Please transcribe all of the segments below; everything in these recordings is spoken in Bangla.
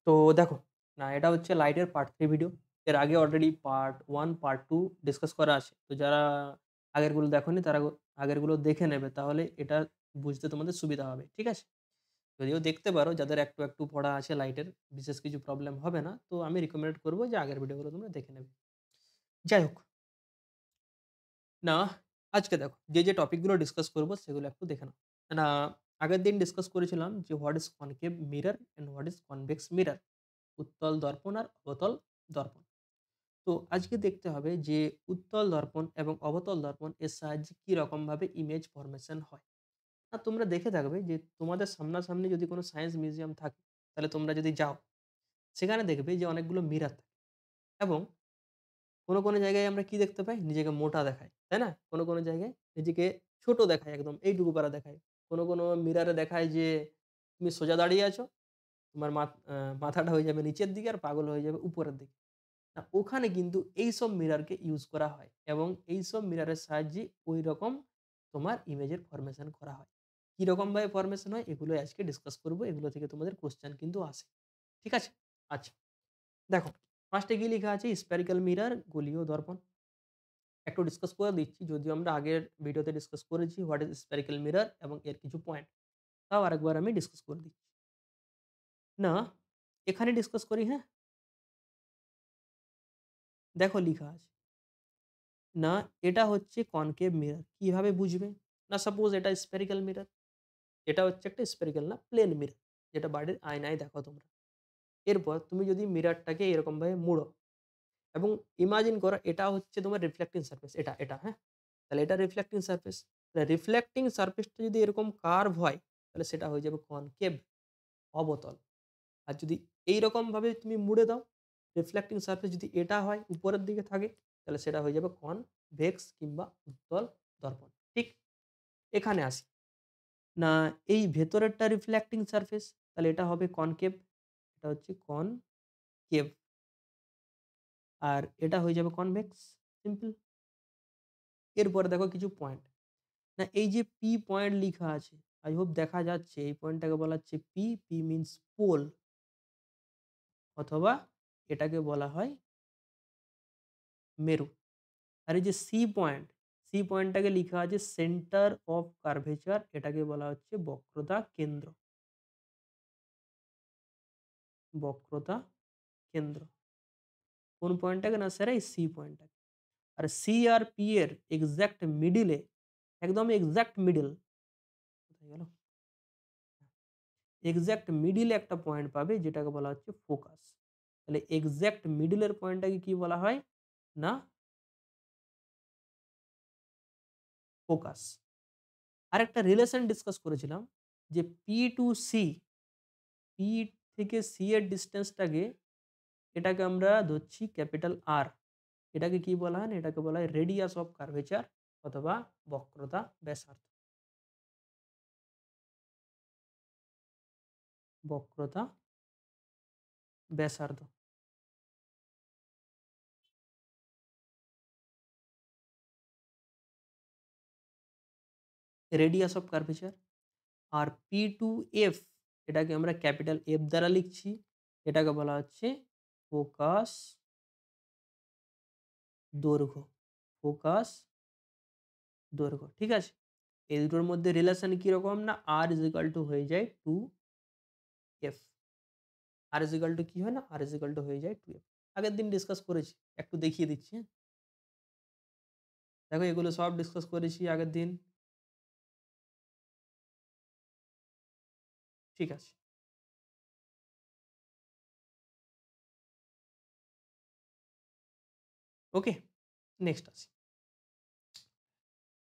তো দেখো, না এটা হচ্ছে লাইটের পার্ট 3 ভিডিও। এর আগে অলরেডি পার্ট 1, পার্ট 2 ডিসকাস করা আছে। তো যারা আগেরগুলো দেখোনি তারা আগেরগুলো দেখে নেবে। তাহলে এটা বুঝতে তোমাদের সুবিধা হবে। ঠিক আছে? যদিও দেখতে পারো যাদের একটু পড়া আছে লাইটের, বিশেষ কিছু প্রবলেম হবে না। তো আমি রিকমেন্ড করব যে আগের ভিডিওগুলো তোমরা দেখে নেবে। যাই হোক, না আজকে দেখো যে টপিকগুলো ডিসকাস করব সেগুলো একটু দেখে নাও। না আগের দিন ডিসকাস করেছিলাম যে what is concave mirror and what is convex mirror. উত্তল দর্পণ আর অবতল দর্পণ। তো আজকে দেখতে হবে যে উত্তল দর্পণ এবং অবতল দর্পণ এর সাহায্যে কি রকম ভাবে ইমেজ ফরমেশন হয়। আর তোমরা দেখে থাকবে যে তোমাদের সামনাসামনি যদি কোনো সায়েন্স মিউজিয়াম থাকে, তাহলে তোমরা যদি যাও সেখানে দেখবে যে অনেকগুলো মিরর থাকে এবং কোনো জায়গায় আমরা কি দেখতে পাই? নিজেকে মোটা দেখায়, তাই না? কোনো জায়গায় নিজেকে ছোট দেখায়, একদম এইটুকু পারা দেখায়। কোনো মিররে দেখায় যে তুমি সোজা দাঁড়িয়ে আছো, তোমার মাথাটা হয়ে যাবে নিচের দিকে আর পাগুলো হয়ে যাবে উপরের দিকে। না ওখানে কিন্তু এইসব মিররকে ইউজ করা হয় এবং এইসব মিররের সাহায্যে ঐরকম তোমার ইমেজের ফরমেশন করা হয়। কিরকমভাবে ফরমেশন হয় এগুলোই আজকে ডিসকাস করব। এগুলো থেকে তোমাদের কোয়েশ্চেন কিন্তু আসে। ঠিক আছে? আচ্ছা, দেখো ফার্স্টে কি লিখা আছে? স্ফেরিক্যাল মিরর, গোলীয় দর্পণ। একটু ডিসকাস করে দিচ্ছি, যদিও আমরা আগের ভিডিওতে ডিসকাস করেছি হোয়াট ইজ স্ফেরিক্যাল মিরর এবং এর কিছু পয়েন্ট। তাও আরেকবার আমি ডিসকাস করে দিচ্ছি। না এখানে ডিসকাস করি, হ্যাঁ? দেখো লিখা আছে, না এটা হচ্ছে কনকেভ মিরর। কিভাবে বুঝবে? না সাপোজ এটা স্ফেরিক্যাল মিরর। এটা হচ্ছে একটা স্ফেরিক্যাল না প্লেন মিরর, যেটা বাড়ির আয়নায় দেখো তোমরা। এরপর তুমি যদি মিররটাকে এরকমভাবে মুড়ো এবং ইমাজিন করো এটা হচ্ছে তোমার রিফ্লেক্টিং সারফেস, এটা হ্যাঁ? তাহলে এটা রিফ্লেক্টিং সারফেস। তাহলে রিফ্লেক্টিং সারফেসটা যদি এরকম কার্ভ হয় তাহলে সেটা হয়ে যাবে কনকেভ, অবতল। আর যদি এইরকমভাবে তুমি মুড়ে দাও, রিফ্লেক্টিং সারফেস যদি এটা হয় উপরের দিকে থাকে, তাহলে সেটা হয়ে যাবে কনভেক্স কিংবা উত্তল দর্পণ। ঠিক? এখানে আসি। না এই ভেতরেরটা রিফ্লেক্টিং সারফেস, তাহলে এটা হবে কনকেভ, এটা হচ্ছে কনকেভ। আর এটা হয়ে যাবে কনভেক্স, সিম্পল। এরপরে দেখো কিছু পয়েন্ট। না এই যে পি পয়েন্ট লিখা আছে, আই হোপ দেখা যাচ্ছে, এই পয়েন্টটাকে বলা হচ্ছে পি। পি মিন্স পোল, অথবা এটাকে বলা হয় মেরু। আর এই যে সি পয়েন্ট, সি পয়েন্টটাকে লিখা আছে সেন্টার অফ কার্ভেচার, এটাকে বলা হচ্ছে বক্রতা কেন্দ্র, বক্রতা কেন্দ্র। কোন পয়েন্টটাকে? না স্যার এই সি পয়েন্টটাকে। আর সি আর পি এর এক্সাক্ট মিডিলে, একদম এক্সাক্ট মিডল, কোথায় গেল? এক্সাক্ট মিডিলে একটা পয়েন্ট পাবে যেটাকে বলা হচ্ছে ফোকাস। তাহলে এক্সাক্ট মিডিলের পয়েন্টটাকে কি বলা হয়? না ফোকাস। আরেকটা রিলেশন ডিসকাস করেছিলাম যে পি টু সি, পি থেকে সি এর ডিসটেন্সটাকে, এটাকে আমরা ধরছি ক্যাপিটাল আর। এটাকে কি বলা হয়? না এটাকে বলা হয় রেডিয়াস অফ কার্ভেচার অথবা বক্রতা ব্যাসার্ধ, বক্রতা ব্যাসার্ধ। Radius of curvature. R P two F, এটাকে আমরা ক্যাপিটাল এফ দ্বারা লিখছি, এটাকে বলা হচ্ছে ফোকাস দৈর্ঘ্য, ফোকাস দৈর্ঘ্য। ঠিক আছে? এই দুটোর মধ্যে রিলেশন কিরকম? না আর ইজ ইকাল টু হয়ে যায় two F. R is equal to কি হয়? না আর ইজ ইকাল টু হয়ে যায় টু এফ। আগের দিন ডিসকাস করেছি, একটু দেখিয়ে দিচ্ছি, হ্যাঁ? দেখো এগুলো সব ডিসকাস করেছি আগের দিন। ঠিক আছে, ওকে, নেক্সট আসি।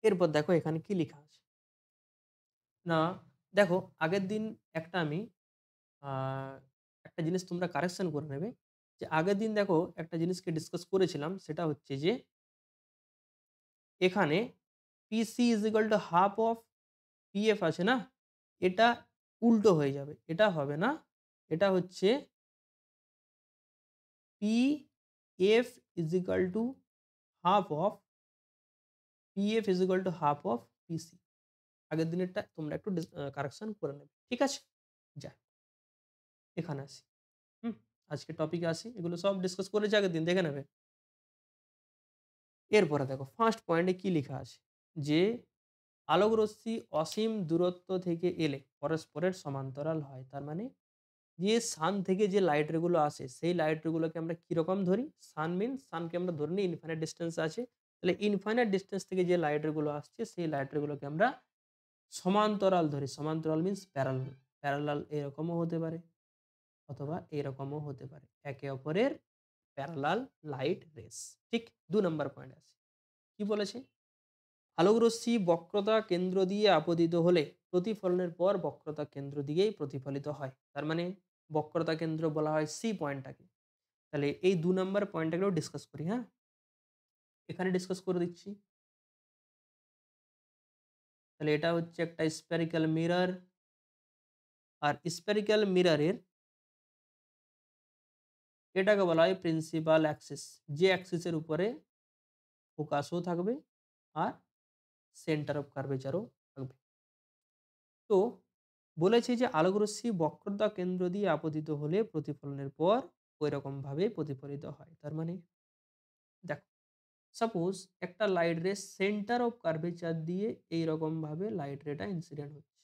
এরপর দেখো এখানে কি লেখা আছে। না দেখো আগের দিন একটা আমি একটা জিনিস তোমরা কারেকশন করে নেবে, যে আগের দিন দেখো একটা জিনিসকে ডিসকাস করেছিলাম, সেটা হচ্ছে যে এখানে PC is equal to half of PF আছে না, এটা উল্টো হয়ে যাবে, এটা হবে না। এটা হচ্ছে P F is equal to half of PF is equal to half of PC. আগের দিনেরটা তোমরা একটু কারেকশন করে নেবে। ঠিক আছে? যা এখানে আসি। হুম, আজকে টপিকে আসি। এগুলো সব ডিসকাস করেছি আগের দিন, দেখে নেবে। এরপরে দেখো ফার্স্ট পয়েন্টে কি লিখা আছে? যে আলোক রশ্মি অসীম দূরত্ব থেকে এলে পরস্পরের সমান্তরাল হয়। তার মানে যে সান থেকে যে লাইট রে গুলো আসে সেই লাইট রে গুলোকে আমরা কিরকম ধরি? সান মিনস সানকে আমরা ধরে নিই ইনফাইনাইট ডিসট্যান্স এ আছে। তাহলে ইনফাইনাইট ডিসট্যান্স থেকে যে লাইট রে গুলো আসছে সেই লাইট রে গুলোকে আমরা সমান্তরাল ধরি। সমান্তরাল মিনস প্যারালাল। প্যারালাল এরকমও হতে পারে অথবা এরকমও হতে পারে। একে অপরের প্যারালাল লাইট রেস। ঠিক ২ নাম্বার পয়েন্টে আসি। কি বলেছে? আলোক রশ্মি বক্রতা কেন্দ্র দিয়ে আপতিত হলে প্রতিফলনের পর বক্রতা কেন্দ্র দিকেই প্রতিফলিত হয়। তার মানে বক্রতা কেন্দ্র বলা হয় সি পয়েন্টটাকে। তাহলে এই ২ নাম্বার পয়েন্টটাকেও ডিসকাস করি, হ্যাঁ? এখানে ডিসকাস করে দিচ্ছি। তাহলে এটা হচ্ছে একটা স্ফেরিক্যাল মিরর। আর স্ফেরিক্যাল মিররের এটাকে বলা হয় প্রিন্সিপাল অ্যাক্সিস। যে অ্যাক্সিসের উপরে ফোকাসও থাকবে আর সেন্টার অফ কার্ভেচারও থাকবে। তো বলেছি যে আলোক রশ্মি বক্রতা কেন্দ্র দিয়ে আপতিত হলে প্রতিফলনের পর ওইরকম ভাবে প্রতিফলিত হয়। তার মানে দেখো, সাপোজ একটা লাইট রে সেন্টার অফ কার্ভেচার দিয়ে এইরকম ভাবে লাইট রেটা ইনসিডেন্ট হচ্ছে,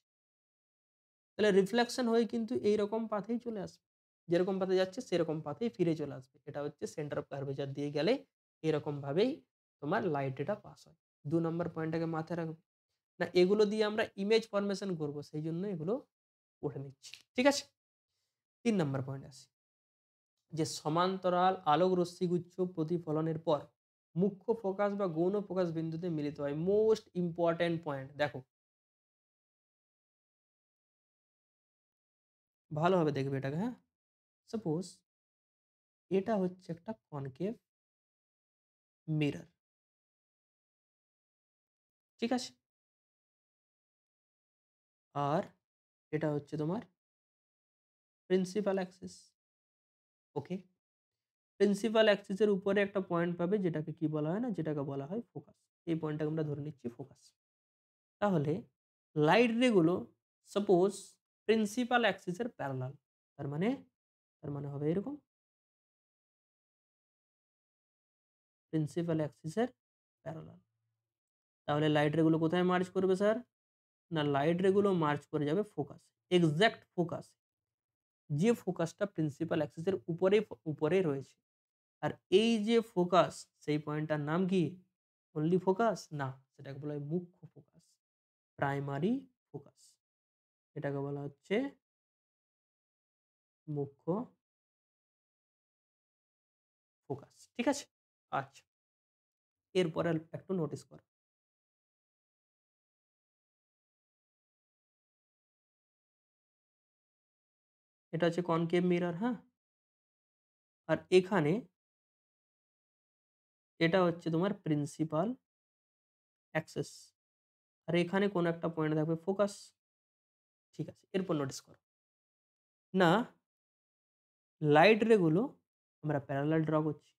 তাহলে রিফ্লেকশন হয়ে কিন্তু এইরকম পাথেই চলে আসবে। যেরকম পাথে যাচ্ছে সেরকম পাথেই ফিরে চলে আসবে। এটা হচ্ছে সেন্টার অফ কার্ভেচার দিয়ে গেলে এরকম ভাবেই তোমার লাইট রেটা পাস হয়। ২ নম্বর পয়েন্টটাকে মাথায় রাখবে। না এগুলো দিয়ে আমরা ইমেজ ফরমেশন করব, সেই জন্য এগুলো পড়ে নিচ্ছি। ঠিক আছে? ৩ নাম্বার পয়েন্টে আসি। যে সমান্তরাল আলোক রশ্মিগুচ্ছ প্রতিফলনের পর মুখ্য ফোকাস বা গৌণ ফোকাস বিন্দুতে মিলিত হয়। মোস্ট ইম্পর্টেন্ট পয়েন্ট দেখো, ভালোভাবে দেখবে এটাকে, হ্যাঁ? সাপোজ এটা হচ্ছে একটা কনকেভ মিরর। ঠিক আছে? আর এটা হচ্ছে তোমার প্রিন্সিপাল অ্যাক্সিস। ওকে? প্রিন্সিপাল অ্যাক্সিসের উপরে একটা পয়েন্ট পাবে যেটাকে কি বলা হয় না? যেটাকে বলা হয় ফোকাস। এই পয়েন্টটাকে আমরা ধরে নিচ্ছি ফোকাস। তাহলে লাইট রে গুলো সাপোজ প্রিন্সিপাল অ্যাক্সিসের প্যারালাল। তার মানে তার মানে হবে এরকম, প্রিন্সিপাল অ্যাক্সিসের প্যারালাল। তাহলে লাইট রে গুলো কোথায় মার্জ করবে স্যার? না লাইট রে গুলো মার্জ করে যাবে ফোকাস, এক্সাক্ট ফোকাস, যে ফোকাসটা প্রিন্সিপাল অ্যাক্সিসের উপরেই রয়েছে। আর এই যে ফোকাস সেই পয়েন্টটার নাম কি? Only focus? না, সেটাকে বলা হয় মুখ্য ফোকাস, প্রাইমারি ফোকাস। এটাকে বলা হচ্ছে মুখ্য ফোকাস। ঠিক আছে? আচ্ছা, এরপরে একটু নোটিস করো। এটা হচ্ছে কনকেভ মিরর, হ্যাঁ? আর এখানে এটা হচ্ছে তোমার প্রিন্সিপাল অ্যাক্সিস। আর এখানে কোনো একটা পয়েন্ট থাকবে ফোকাস। ঠিক আছে, এরপর নোটিস করো। না লাইট রে গুলো আমরা প্যারালাল ড্র করছি।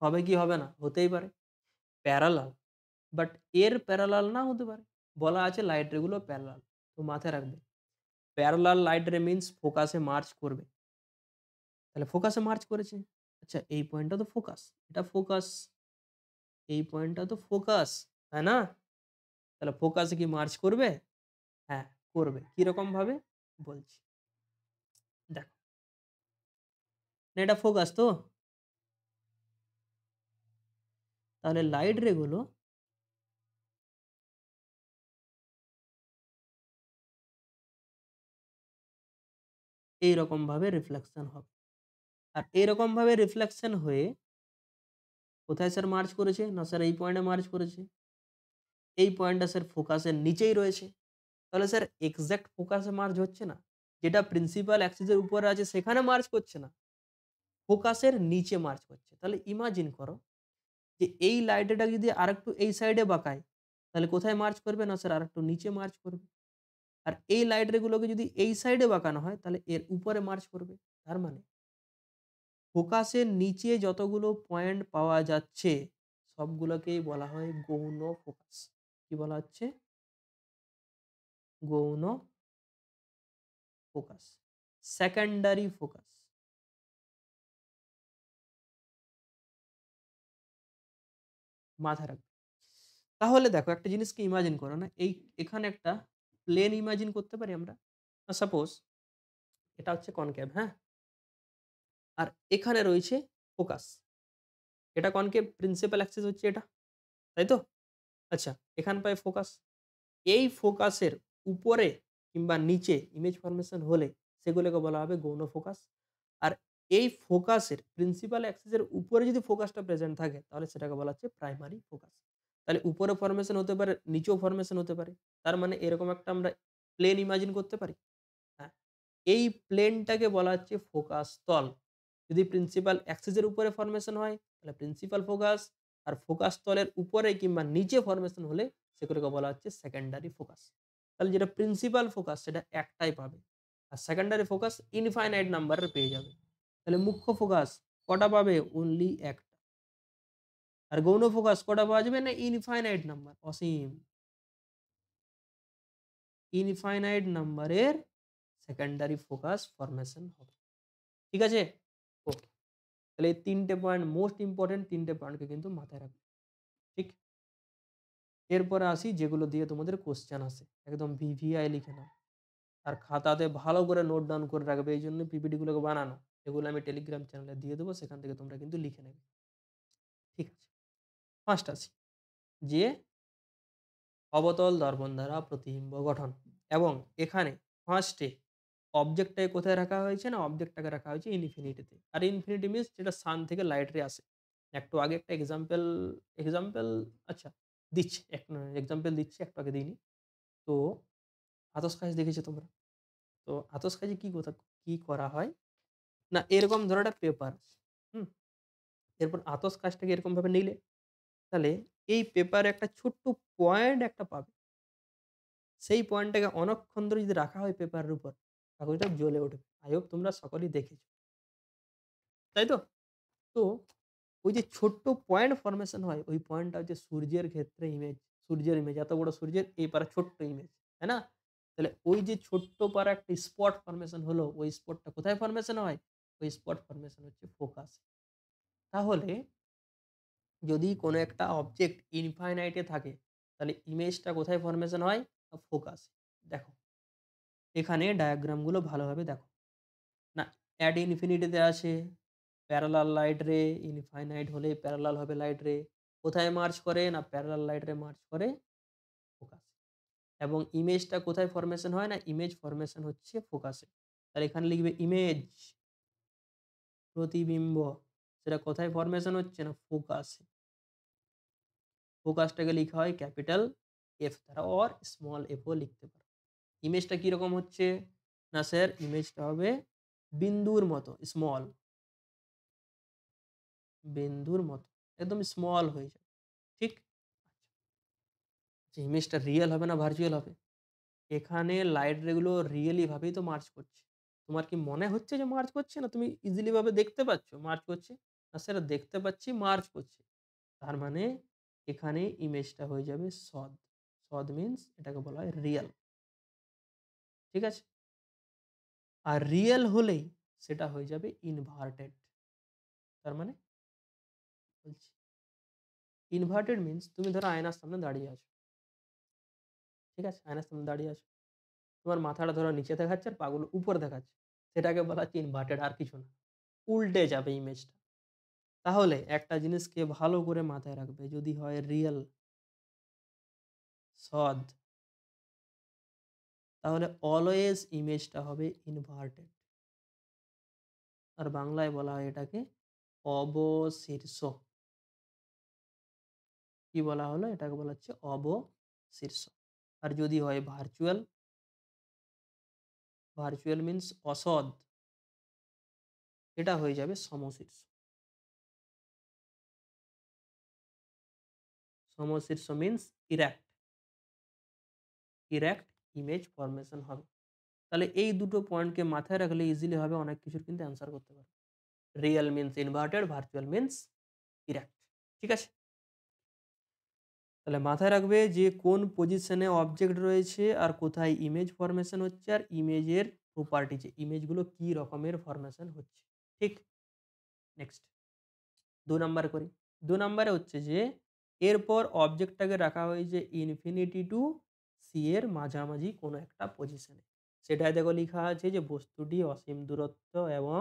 হবে কি হবে না? হতেই পারে প্যারালাল। বাট এর প্যারালাল না হতে পারে। বলা আছে লাইট রে গুলো প্যারালাল। তো মাথায় রাখবে। প্যারালাল লাইট রে মিনস ফোকাসে মার্চ করবে। তাহলে ফোকাসে মার্চ করেছে। আচ্ছা এই পয়েন্টটা তো ফোকাস। এটা ফোকাস। এই পয়েন্টটা তো ফোকাস। তাই না? তাহলে ফোকাসে কি মার্চ করবে? হ্যাঁ, করবে। কিরকম ভাবে? বলছি। দেখো। না এটা ফোকাস তো? তাহলে লাইট রে গুলো এইরকম ভাবে রিফ্লেকশন হবে। আর এরকম ভাবে রিফ্লেকশন হয়ে কোথায় স্যার মার্চ করেছে? না স্যার এই পয়েন্টে মার্চ করেছে। এই পয়েন্টটা স্যার ফোকাসের নিচেই রয়েছে। তাহলে স্যার এক্সাক্ট ফোকাসে মার্চ হচ্ছে না। যেটা প্রিন্সিপাল অ্যাক্সিসের উপরে আছে সেখানে মার্চ করছে না। ফোকাসের নিচে মার্চ করছে। তাহলে ইমাজিন করো যে এই লাইটটা যদি আরেকটু এই সাইডে বাঁকাই, তাহলে কোথায় মার্চ করবে? না স্যার আরেকটু নিচে মার্চ করবে। আর এই লাইট রে গুলোকে যদি এই সাইডে বাঁকানো হয় তাহলে এর উপরে মার্চ করবে। তার মানে ফোকাসের নিচে যতগুলো পয়েন্ট পাওয়া যাচ্ছে সবগুলোকেই বলা হয় গৌণ ফোকাস। কি বলা হচ্ছে? গৌণ ফোকাস। Secondary focus. মাথায় রাখবে। তাহলে দেখো একটা জিনিসকে ইমাজিন করো না, এখানে একটা প্লেন ইমাজিন করতে পারি আমরা। সাপোজ এটা হচ্ছে কনকেভ, হ্যাঁ? আর এখানে রয়েছে ফোকাস। এটা কনকেভ, প্রিন্সিপাল অ্যাক্সিস হচ্ছে এটা। তাই তো? আচ্ছা, এখানটায় ফোকাস। এই ফোকাসের উপরে কিংবা নিচে ইমেজ ফরমেশন হলে সেগুলোকে বলা হবে গৌণ ফোকাস। আর এই ফোকাসের প্রিন্সিপাল অ্যাক্সিস এর উপরে যদি ফোকাসটা প্রেজেন্ট থাকে তাহলে সেটাকে বলা হচ্ছে প্রাইমারি ফোকাস। তাহলে উপরে ফরমেশন হতে পারে, নিচেও ফরমেশন হতে পারে। তার মানে এরকম একটা আমরা প্লেন ইমাজিন করতে পারি। হ্যাঁ, এই প্লেনটাকে বলা হচ্ছে ফোকাস তল। যদি প্রিন্সিপাল অ্যাক্সিস এর উপরে ফরমেশন হয় তাহলে প্রিন্সিপাল ফোকাস, আর ফোকাস তলের উপরে কিংবা নিচে ফরমেশন হলে সেগুলোকে বলা হচ্ছে সেকেন্ডারি ফোকাস। তাহলে যেটা প্রিন্সিপাল ফোকাস সেটা একটাই পাবে। আর সেকেন্ডারি ফোকাস ইনফাইনাইট নাম্বারের পেয়ে যাবে। তাহলে মুখ্য ফোকাস কটা পাবে? অনলি একটা। আর গৌণ ফোকাস কটা পাওয়া যাবে? না ইনফাইনাইট নাম্বার, অসীম। ইনফাইনাইট নাম্বারের সেকেন্ডারি ফোকাস ফরমেশন হবে। ঠিক আছে? ওকে। তাহলে এই ৩ টে পয়েন্ট মোস্ট ইম্পোর্টেন্ট ৩ টে পয়েন্টকে কিন্তু মাথায় রাখবে। ঠিক? এরপরে আসি যেগুলো দিয়ে তোমাদের কোয়েশ্চেন আসে। একদম ভিভিআই লিখে নাও। আর খাতাতে ভালো করে নোট ডাউন করে রাখবে। এইজন্য পিপিটি গুলোকে বানানো। এগুলো আমি টেলিগ্রাম চ্যানেলে দিয়ে দেবো। সেখান থেকে তোমরা কিন্তু লিখে নেবে। ঠিক আছে? ফার্স্ট আসি যে অবতল দর্পণ দ্বারা প্রতিবিম্ব গঠন, এবং এখানে ফার্স্টে অবজেক্টটাকে কোথায় রাখা হয়েছে? না অবজেক্টটাকে রাখা হয়েছে ইনফিনিটিতে। আর ইনফিনিটি মিনস যেটা সান থেকে লাইট রে আসে। একটু আগে একটা এক্সাম্পল আচ্ছা দিচ্ছি। এক্সাম্পল দিচ্ছি, একটু আগে দিইনি। তো আতশকাচ দেখেছো তোমরা? তো আতশকাচে কি করা হয়? না এরকম ধরো একটা পেপার, হুম? এরপর আতশকাচটাকে এরকমভাবে নিলে, তাহলে এই পেপারে একটা ছোট্ট পয়েন্ট একটা পাবে। সেই পয়েন্টটাকে অনেকক্ষণ ধরে যদি রাখা হয় পেপারের উপর, কাগজটা জ্বলে উঠবে। I hope তোমরা সকলেই দেখেছো। তাই তো? তো ওই যে ছোট্ট পয়েন্ট ফরমেশন হয়, ওই পয়েন্টটা হচ্ছে সূর্যের ক্ষেত্রে ইমেজ। সূর্যের ইমেজ এত বড় সূর্যের এই পারা ছোট্ট ইমেজ, তাই না? তাহলে ওই যে ছোট্ট পারা একটা স্পট ফরমেশন হলো, ওই স্পটটা কোথায় ফরমেশন হয়? ওই স্পট ফরমেশন হচ্ছে ফোকাস। তাহলে যদি কোনো একটা অবজেক্ট ইনফাইনাইট এ থাকে তাহলে ইমেজটা কোথায় ফরমেশন হয়? ফোকাস। দেখো এখানে ডায়াগ্রামগুলো ভালোভাবে দেখো। না অ্যাট ইনফিনিটিতে আছে প্যারালাল লাইট রে, ইনফাইনাইট হলে প্যারালাল হবে লাইট রে। কোথায় মার্জ করে? না প্যারালাল লাইট রে মার্জ করে ফোকাসে। এবং ইমেজটা কোথায় ফরমেশন হয়? না ইমেজ ফরমেশন হচ্ছে ফোকাসে। তাহলে এখানে লিখবে ইমেজ, প্রতিবিম্ব, সেটা কোথায় ফরমেশন হচ্ছে? না ফোকাসে। ফোকাসটাকে লিখা হয় ক্যাপিটাল এফ দ্বারা, অর স্মল এফ ও লিখতে পারো। ইমেজটা কিরকম হচ্ছে? না স্যার ইমেজটা হবে বিন্দুর মতো, স্মল, বিন্দুর মতো, একদম স্মল হয়ে যাবে। ঠিক? আচ্ছা, ইমেজটা রিয়েল হবে না ভার্চুয়াল হবে? এখানে লাইট রে গুলো রিয়েলি ভাবেই তো মার্জ করছে। তোমার কি মনে হচ্ছে যে মার্জ করছে না? তুমি ইজিলি ভাবে দেখতে পাচ্ছ মার্জ করছে? না স্যার দেখতে পাচ্ছি মার্জ করছে। তার মানে এখানে ইমেজটা হয়ে যাবে সদ। সদ মিনস এটাকে বলা হয় রিয়াল। ঠিক আছে? আর রিয়েল হলেই সেটা হয়ে যাবে ইনভার্টেড। তার মানে বলছি ইনভার্টেড মিনস তুমি ধরো আয়নার সামনে দাঁড়িয়ে আছো। ঠিক আছে? আয়নার সামনে দাঁড়িয়ে আছো। তোমার মাথাটা ধরো নিচে দেখাচ্ছে আর পাগুলো উপরে দেখাচ্ছে। সেটাকে বলা হচ্ছে ইনভার্টেড, আর কিছু না। উল্টে যাবে ইমেজটা। তাহলে একটা জিনিসকে ভালো করে মাথায় রাখবে, যদি হয় রিয়েল সদ, তাহলে অলওয়েজ ইমেজটা হবে ইনভার্টেড। আর বাংলায় বলা হয় এটাকে অবশীর্ষ। কি বলা হলো? এটাকে বলা হচ্ছে অবশীর্ষ। আর যদি হয় ভার্চুয়াল, ভার্চুয়াল মিনস অসৎ, এটা হয়ে যাবে সমশীর্ষ। সমশীর্ষ means erect, erect image formation হবে। তাহলে এই দুটো পয়েন্টকে মাথায় রাখলে ইজিলি হবে অনেক কিছুর কিন্তু অ্যান্সার করতে পারবে। Real means inverted, virtual means erect. ঠিক আছে? তাহলে মাথায় রাখবে যে কোন পজিশনে অবজেক্ট রয়েছে আর কোথায় ইমেজ ফরমেশন হচ্ছে আর ইমেজের প্রপার্টি যে ইমেজগুলো কি রকমের ফরমেশন হচ্ছে। ঠিক? নেক্সট ২ নাম্বারে করি। ২ নাম্বারে হচ্ছে যে এরপর অবজেক্টটাকে রাখা হয়েছে ইনফিনিটি টু সি এর মাঝামাঝি কোনো একটা পজিশনে। সেটাই দেখো লিখা আছে যে বস্তুটি অসীম দূরত্ব এবং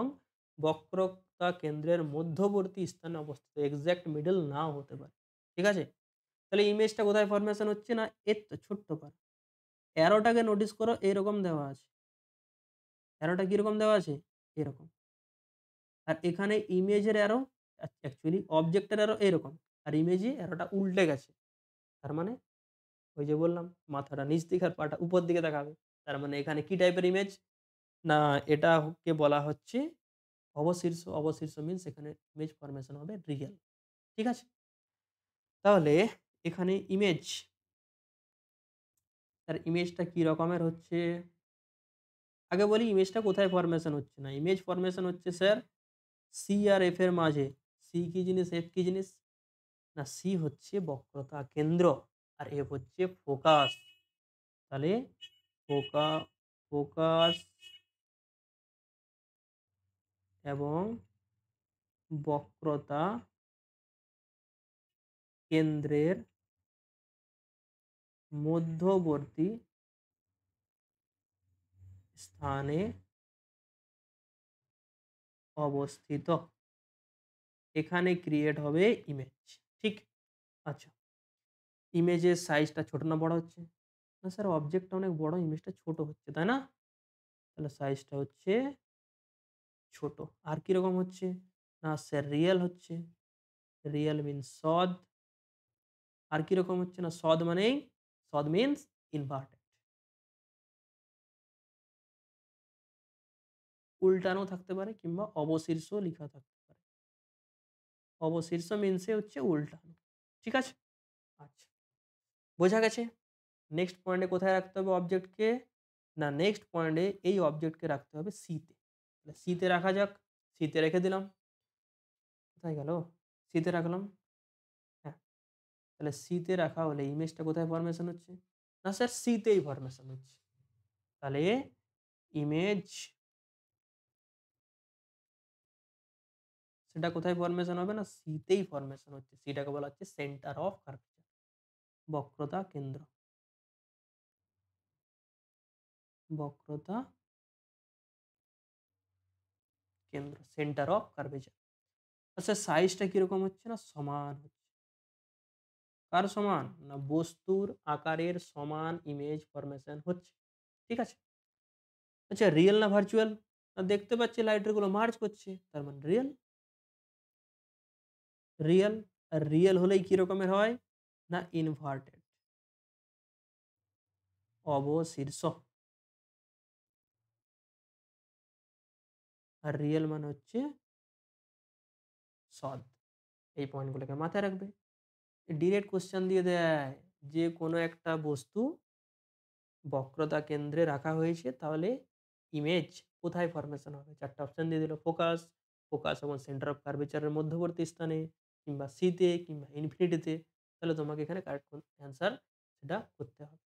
বক্রতা কেন্দ্রের মধ্যবর্তী স্থানে অবস্থিত। এক্সাক্ট মিডল নাও হতে পারে। ঠিক আছে? তাহলে ইমেজটা কোথায় ফরমেশন হচ্ছে না এর তো ছোট্ট পার্ট। অ্যারোটাকে নোটিস করো এরকম দেওয়া আছে। অ্যারোটা কিরকম দেওয়া আছে? এরকম। আর এখানে ইমেজের অ্যারো অ্যাকচুয়ালি অবজেক্টের অ্যারো এরকম। আর ইমেজে অ্যারোটা উল্টে গেছে। তার মানে ওই যে বললাম মাথাটা নিচ দিকে আর পাটা উপর দিকে দেখাবে। তার মানে এখানে কি টাইপের ইমেজ? না এটাকে বলা হচ্ছে অবশীর্ষ। অবশীর্ষ মিনস এখানে ইমেজ ফরমেশন হবে রিয়াল। ঠিক আছে? তাহলে এখানে ইমেজ, তার ইমেজটা কি রকমের হচ্ছে? আগে বলি ইমেজটা কোথায় ফরমেশন হচ্ছে না। ইমেজ ফরমেশন হচ্ছে স্যার সি আর এফ এর মাঝে। সি কি জিনিস? এফ কি জিনিস? না সি হচ্ছে বক্রতা কেন্দ্র আর এফ হচ্ছে ফোকাস। তাহলে ফোকা ফোকাস এবং বক্রতা কেন্দ্রের মধ্যবর্তী স্থানে অবস্থিত। এখানে ক্রিয়েট হবে ইমেজ। ঠিক? আচ্ছা। ইমেজের সাইজটা ছোট না বড় হচ্ছে? না স্যার অবজেক্টটা অনেক বড়, ইমেজটা ছোট হচ্ছে, তাই না? তাহলে সাইজটা হচ্ছে ছোট। আর কিরকম হচ্ছে? না স্যার রিয়েল হচ্ছে। রিয়েল মিনস সৎ। আর কিরকম হচ্ছে? না সৎ মানেই সৎ মিনস ইনভার্টেড। উল্টানো থাকতে পারে কিংবা অবশীর্ষ লিখা থাকতে পারে। অবশীর্ষ মিনসে হচ্ছে উল্টানো। ঠিক আছে? আচ্ছা। বোঝা গেছে? নেক্সট পয়েন্টে কোথায় রাখতে হবে অবজেক্টকে? না নেক্সট পয়েন্টে এই অবজেক্টকে রাখতে হবে সি তে। তাহলে সি তে রাখা যাক। সি তে রেখে দিলাম। কোথায় গেল? সি তে রাখলাম। হ্যাঁ, তাহলে সি তে রাখা হলে ইমেজটা কোথায় ফরমেশন হচ্ছে? না স্যার সি তেই ফরমেশন হচ্ছে। তাহলে ইমেজ সেটা কোথায় ফরমেশন হবে? না সি তেই ফরমেশন হচ্ছে। সিটাকে বলা হচ্ছে সেন্টার অফ কার্ভেচার, বক্রতা কেন্দ্র। বক্রতা কেন্দ্র, সেন্টার অফ কার্ভেচার। আচ্ছা সাইজটা কিরকম হচ্ছে? না সমান হচ্ছে। কার সমান? না বস্তুর আকারের সমান ইমেজ ফরমেশন হচ্ছে। ঠিক আছে? আচ্ছা রিয়েল না ভার্চুয়াল? না দেখতে পাচ্ছি লাইটার গুলো মার্জ করছে। তার মানে রিয়েল। রিয়েল। আর রিয়েল হলেই কি রকমের হয়? না ইনভার্টেড। অবশীর্ষ। আর রিয়েল মানে হচ্ছে সৎ। এই পয়েন্টগুলোকে মাথায় রাখবে। ডিরেক্ট কোশ্চেন দিয়ে দেয় যে কোনো একটা বস্তু বক্রতা কেন্দ্রে রাখা হয়েছে তাহলে ইমেজ কোথায় ফরমেশন হবে? ৪ টা অপশন দিয়ে দিল। ফোকাস, ফোকাস এবং সেন্টার অফ কার্ভেচারের মধ্যবর্তী স্থানে কিংবা সি তে কিংবা ইনফিনিটিতে। তাহলে তোমাকে এখানে কারেক্ট অ্যান্সার সেটা করতে হবে।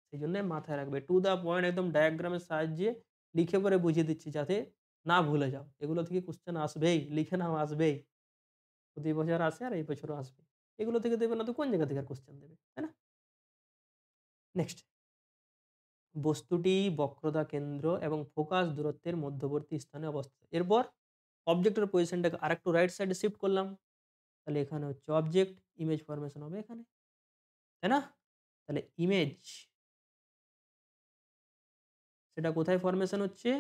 সেইজন্য মাথায় রাখবে। টু দ্য পয়েন্ট একদম ডায়াগ্রামের সাহায্যে লিখে পরে বুঝিয়ে দিচ্ছি যাতে না ভুলে যাও। এগুলো থেকে কোশ্চেন আসবেই, লিখে নাও আসবেই। প্রতি বছর আসে আর এই বছরও আসবে। এগুলো থেকে দেবে না তো কোন জায়গা থেকে আর কোশ্চেন দেবে? তাই না? নেক্সট বস্তুটি বক্রতা কেন্দ্র এবং ফোকাস দূরত্বের মধ্যবর্তী স্থানে অবস্থিত। এরপর অবজেক্টের পজিশনটাকে আরেকটু রাইট সাইডে শিফট করলাম। তাহলে এখানে হচ্ছে অবজেক্ট, ইমেজ ফরমেশন হবে এখানে। তাই না? তাহলে ইমেজ সেটা কোথায় ফরমেশন হচ্ছে?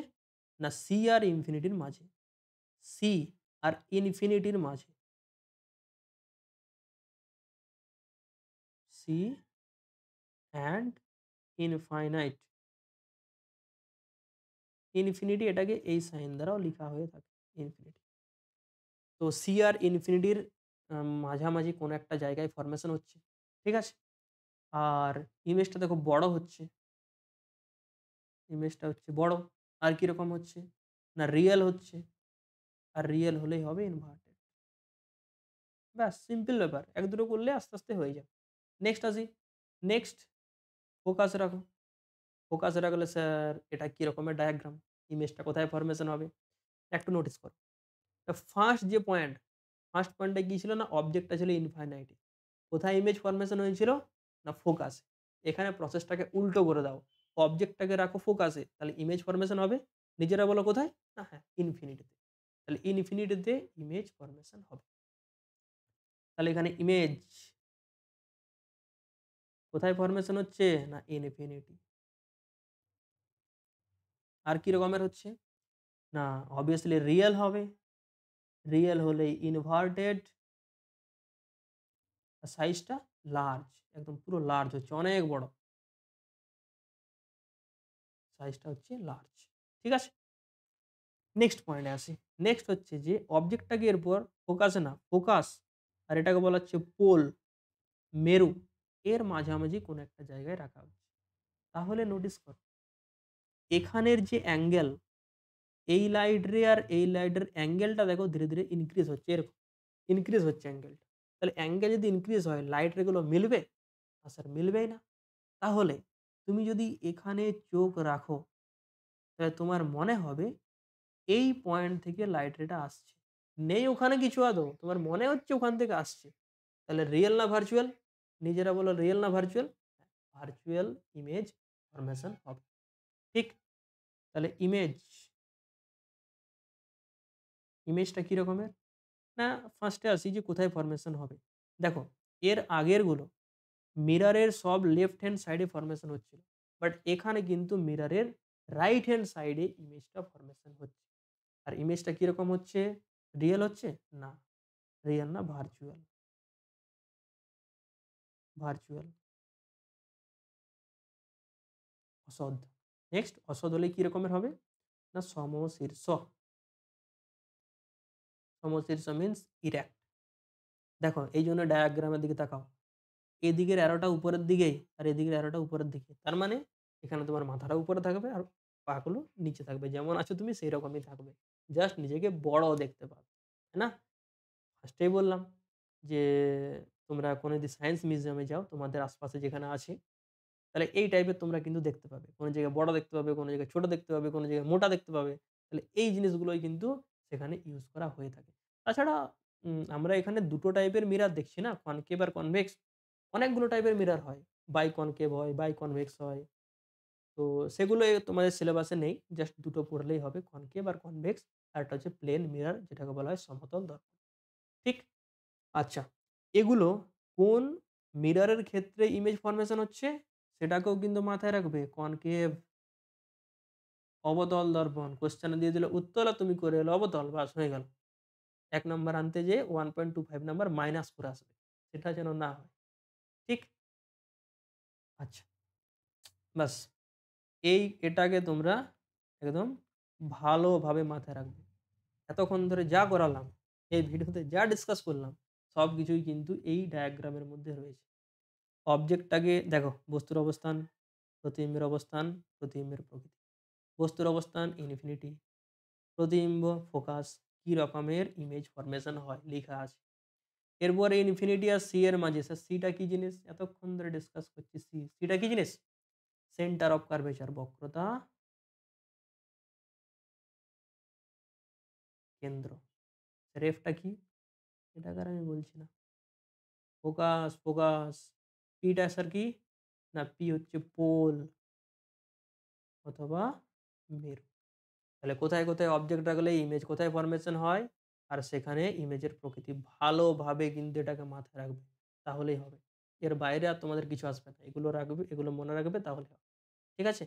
না সি আর ইনফিনিটির মাঝে। সি আর ইনফিনিটির মাঝে। C and infinite. ইনফিনিটি এটাকে এই সাইন দ্বারাও লিখা হয়ে থাকে। ইনফিনিটি। তো সি আর ইনফিনিটির মাঝামাঝি কোনো একটা জায়গায় ফরমেশন হচ্ছে। ঠিক আছে? আর ইমেজটা দেখো বড় হচ্ছে। ইমেজটা হচ্ছে বড়। আর কিরকম হচ্ছে? না রিয়েল হচ্ছে। আর রিয়েল হলেই হবে ইনভার্টেড। ব্যাস সিম্পল ব্যাপার। ১-২ করলে আস্তে, আস্তে হয়ে যাবে। নেক্সট আসি। নেক্সট ফোকাস রাখো। ফোকাস রাখলে স্যার এটা কি রকমের ডায়াগ্রাম? ইমেজটা কোথায় ফরমেশন হবে? একটু নোটিস করো। ফার্স্ট যে পয়েন্ট, ফার্স্ট পয়েন্টে কি ছিল না? অবজেক্টটা ছিল ইনফাইনাইট। কোথায় ইমেজ ফরমেশন হয়েছিল? না ফোকাসে। এখানে প্রসেসটাকে উল্টো করে দাও। অবজেক্টটাকে রাখো ফোকাসে। তাহলে ইমেজ ফরমেশন হবে। নিজেরা বলো কোথায়? না হ্যাঁ, ইনফিনিটিতে। তাহলে ইনফিনিটিতে ইমেজ ফরমেশন হবে। তাহলে এখানে ইমেজ কোথায় ফরমেশন হচ্ছে? না ইনফিনিটি। আর কি রকমের হচ্ছে? না obviously রিয়েল হবে। রিয়েল হলে ইনভার্টেড সাইজটা লার্জ। একদম পুরো লার্জ হচ্ছে, অনেক বড়। সাইজটা হচ্ছে লার্জ। ঠিক আছে? নেক্সট পয়েন্টে আসি। নেক্সট হচ্ছে যে অবজেক্টটাকে এরপর ফোকাসে না, ফোকাস আর এটাকে বলা হচ্ছে পোল, মেরু এর মাঝামাঝি কোনো একটা জায়গায় রাখা হচ্ছে। তাহলে নোটিস করো এখানের যে অ্যাঙ্গেল, এই লাইট রে আর এই লাইটের অ্যাঙ্গেলটা দেখো ধীরে, ধীরে ইনক্রিজ হচ্ছে এরকম। ইনক্রিজ হচ্ছে অ্যাঙ্গেলটা। তাহলে অ্যাঙ্গেল যদি ইনক্রিজ হয় লাইট রে গুলো মিলবে? না স্যার মিলবেই না। তাহলে তুমি যদি এখানে চোখ রাখো, তাহলে তোমার মনে হবে এই পয়েন্ট থেকে লাইট রেটা আসছে। নেই ওখানে কিছু আদৌ, তোমার মনে হচ্ছে ওখান থেকে আসছে। তাহলে রিয়েল না ভার্চুয়াল? নিজেরা বলো রিয়েল না ভার্চুয়াল? ভার্চুয়াল ইমেজ ফরমেশন হবে। ঠিক? তাহলে ইমেজটা কি রকমের? না ফার্স্টে আসি যে কোথায় ফরমেশন হবে। দেখো এর আগেরগুলো মিররের সব লেফট হ্যান্ড সাইডে ফরমেশন হচ্ছিল। বাট এখানে কিন্তু মিররের রাইট হ্যান্ড সাইডে ইমেজটা ফরমেশন হচ্ছে। আর ইমেজটা কিরকম হচ্ছে? রিয়েল হচ্ছে? না, রিয়েল না ভার্চুয়াল। ভার্চুয়াল, অসৎ। নেক্সট অসৎ হলে কি রকমের হবে? না সমশীর্ষ। সমশীর্ষ মিন্স ইরেক্ট। দেখো এই জন্য ডায়াগ্রামের দিকে তাকাও। এদিকের অ্যারোটা উপরের দিকেই আর এদিকের অ্যারোটা উপরের দিকে। তার মানে এখানে তোমার মাথাটা উপরে থাকবে আর পাগুলো নিচে থাকবে। যেমন আছো তুমি সেই রকমই থাকবে। জাস্ট নিজেকে বড় দেখতে পাবে। তাই না? ফার্স্টেই বললাম যে তোমরা কোনো যদি সায়েন্স মিউজিয়ামে যাও তোমাদের আশপাশে যেখানে আছে, তাহলে এই টাইপের তোমরা কিন্তু দেখতে পাবে। কোনো জায়গায় বড় দেখতে পাবে, কোনো জায়গায় ছোট দেখতে পাবে, কোনো জায়গায় মোটা দেখতে পাবে। তাহলে এই জিনিসগুলোই কিন্তু সেখানে ইউজ করা হয়ে থাকে। তাছাড়া আমরা এখানে ২ টো টাইপের মিরর দেখছি না? কনকেভ আর কনভেক্স। অনেকগুলো টাইপের মিরর হয়। বাইকনকেভ হয়, বাইকনভেক্স হয়। তো সেগুলো তোমাদের সিলেবাসে নেই। জাস্ট ২ টো পড়লেই হবে। কনকেভ আর কনভেক্স। আরেকটা হচ্ছে প্লেন মিরর যেটাকে বলা হয় সমতল দর্পণ। ঠিক? আচ্ছা, এগুলো কোন মিররের ক্ষেত্রে ইমেজ ফরমেশন হচ্ছে সেটাকেও কিন্তু মাথায় রাখবে। কনকেভ, অবতল দর্পণ। কোয়েশ্চেনে দিয়ে দিল উত্তল আর তুমি করে এলো অবতল। বাস হয়ে গেল। ১ নাম্বার আনতে যেয়ে 1.25 নাম্বার মাইনাস করে আসবে। সেটা যেন না হয়। ঠিক? আচ্ছা, বাস এটাকে তোমরা একদম ভালোভাবে মাথায় রাখবে। এতক্ষণ ধরে যা করালাম, এই ভিডিওতে যা ডিসকাস করলাম, সবকিছুই কিন্তু এই ডায়াগ্রামের মধ্যে রয়েছে। অবজেক্টটাকে দেখো, বস্তুর অবস্থান, প্রতিবিম্বের অবস্থান, প্রতিবিম্বের প্রকৃতি। বস্তুর অবস্থান ইনফিনিটি, প্রতিবিম্ব ফোকাস, কি রকমের ইমেজ ফরমেশন হয় লেখা আছে। এরপরে ইনফিনিটি আর সি এর মাঝে স্যার সিটা কি জিনিস? এতক্ষণ ধরে ডিসকাস করছি সিটা কি জিনিস? সেন্টার অফ কার্ভেচার, বক্রতা কেন্দ্র। রেফটা কি? এটাকে আর আমি বলছি না। ফোকাস। পিটা স্যার কি? না পি হচ্ছে পোল অথবা মেরু। তাহলে কোথায়, কোথায় অবজেক্ট রাখলে ইমেজ কোথায় ফরমেশন হয়? আর সেখানে ইমেজের প্রকৃতি ভালোভাবে কিন্তু এটাকে মাথায় রাখবে। তাহলেই হবে। এর বাইরে আর তোমাদের কিছু আসবে না। এগুলো রাখবে, এগুলো মনে রাখবে তাহলে হবে। ঠিক আছে?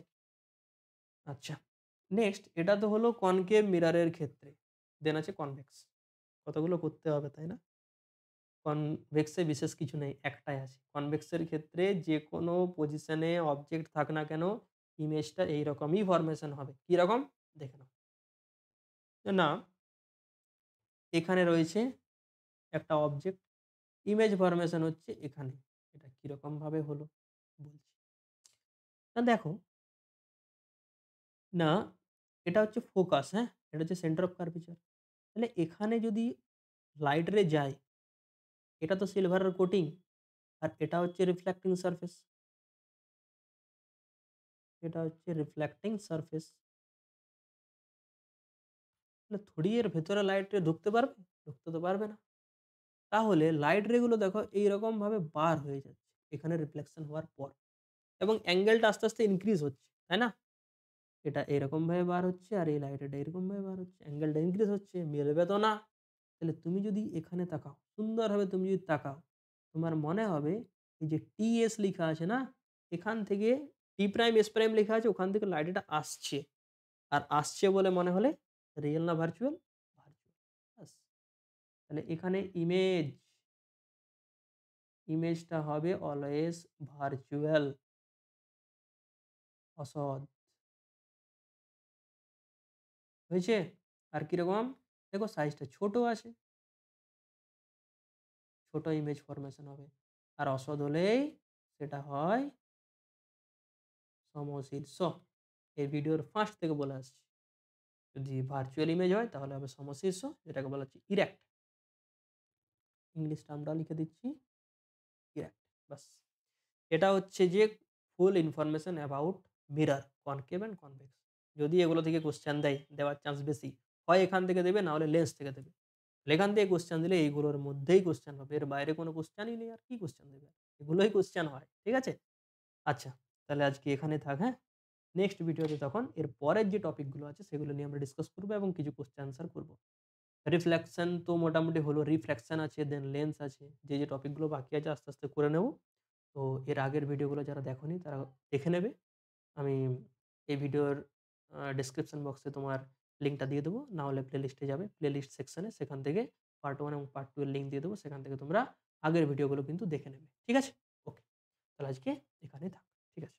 আচ্ছা। নেক্সট এটা তো হলো কনকেভ মিররের ক্ষেত্রে। দেন আছে কনভেক্স। কতগুলো করতে হবে, তাই না? কনভেক্সে বিশেষ কিছু নেই, একটাই আছে। কনভেক্সের ক্ষেত্রে যেকোনো পজিশনে অবজেক্ট থাক না কেন, ইমেজটা এইরকমই ফরমেশন হবে। কিরকম? দেখে নাও। না, এখানে রয়েছে একটা অবজেক্ট, ইমেজ ফরমেশন হচ্ছে এখানে। এটা কিরকমভাবে হলো? বলছি। না দেখো, না এটা হচ্ছে ফোকাস, হ্যাঁ? এটা হচ্ছে সেন্টার অফ কার্ভেচার। তাহলে এখানে যদি লাইট রে যায়, এটা তো সিলভারের কোটিং। আর এটা হচ্ছে রিফ্লেক্টিং সারফেস। এটা হচ্ছে রিফ্লেক্টিং সারফেস। তাহলে থোড়ি এর ভেতরে লাইট রে ঢুকতে পারবে? ঢুকতে তো পারবে না। তাহলে লাইট রে গুলো দেখো এইরকমভাবে বার হয়ে যাচ্ছে এখানে রিফ্লেকশন হওয়ার পর এবং অ্যাঙ্গেলটা আস্তে, আস্তে ইনক্রিজ হচ্ছে। তাই না? এটা এরকমভাবে বার হচ্ছে আর এই লাইট এটা এরকমভাবে বার হচ্ছে। অ্যাঙ্গেলটা ইনক্রিজ হচ্ছে, মিলবে তো না। তাহলে তুমি যদি এখানে তাকাও, সুন্দরভাবে তুমি যদি তাকাও, তোমার মনে হবে এই যে টিএস লিখা আছে না? এখান থেকে টি প্রাইম এস প্রাইম লেখা আছে ওখান থেকে লাইট এটা আসছে। আর আসছে বলে মনে হলে রিয়েল না ভার্চুয়াল? ভার্চুয়াল। ব্যাস। তাহলে এখানে ইমেজটা হবে অলওয়েজ ভার্চুয়াল, অসৎ। হয়েছে? আর কিরকম? দেখো সাইজটা ছোট আছে, ছোট ইমেজ ফরমেশন হবে। আর অসৎ হলেই সেটা হয় সমশীর্ষ। এই ভিডিওর ফার্স্ট থেকে বলে আসছি। যদি ভার্চুয়াল ইমেজ হয় তাহলে হবে সমশীর্ষ, যেটাকে বলা হচ্ছে ইরেক্ট। ইংলিশ টার্মটা লিখে দিচ্ছি, ইরেক্ট। বাস। এটা হচ্ছে যে ফুল information about mirror, concave and convex. যদি এগুলো থেকে কোশ্চেন দেয়, দেওয়ার চান্স বেশি। হয় এখান থেকে দেবে, না হলে লেন্স থেকে দেবে। এখান থেকে কোশ্চেন দিলে এইগুলোর মধ্যেই কোশ্চেন হবে। এর বাইরে কোনো কোশ্চেনই নেই, আর কি কোশ্চেন দেবে? এগুলোই কোশ্চেন হয়। ঠিক আছে? আচ্ছা, তাহলে আজকে এখানে থাক, হ্যাঁ? নেক্সট ভিডিওতে তখন এর পরের যে টপিকগুলো আছে সেগুলো নিয়ে আমরা ডিসকাস করব এবং কিছু কোশ্চেন আনসার করব। রিফ্লেকশন তো মোটামুটি হলো, রিফ্লেকশন আছে, দেন লেন্স আছে। যে টপিকগুলো বাকি আছে আস্তে, আস্তে করে নেব। তো এর আগের ভিডিওগুলো যারা দেখোনি তারা দেখে নেবে। আমি এই ভিডিওর ডেসক্রিপশন বক্সে তোমার লিঙ্কটা দিয়ে দেবো। না হলে প্লেলিস্টে যাবে। প্লেলিস্ট সেকশনে সেখান থেকে পার্ট 1 এবং পার্ট 2 এর লিঙ্ক দিয়ে দেবো। সেখান থেকে তোমরা আগের ভিডিওগুলো কিন্তু দেখে নেবে। ঠিক আছে? ওকে। তাহলে আজকে এখানেই থাক। ঠিক আছে?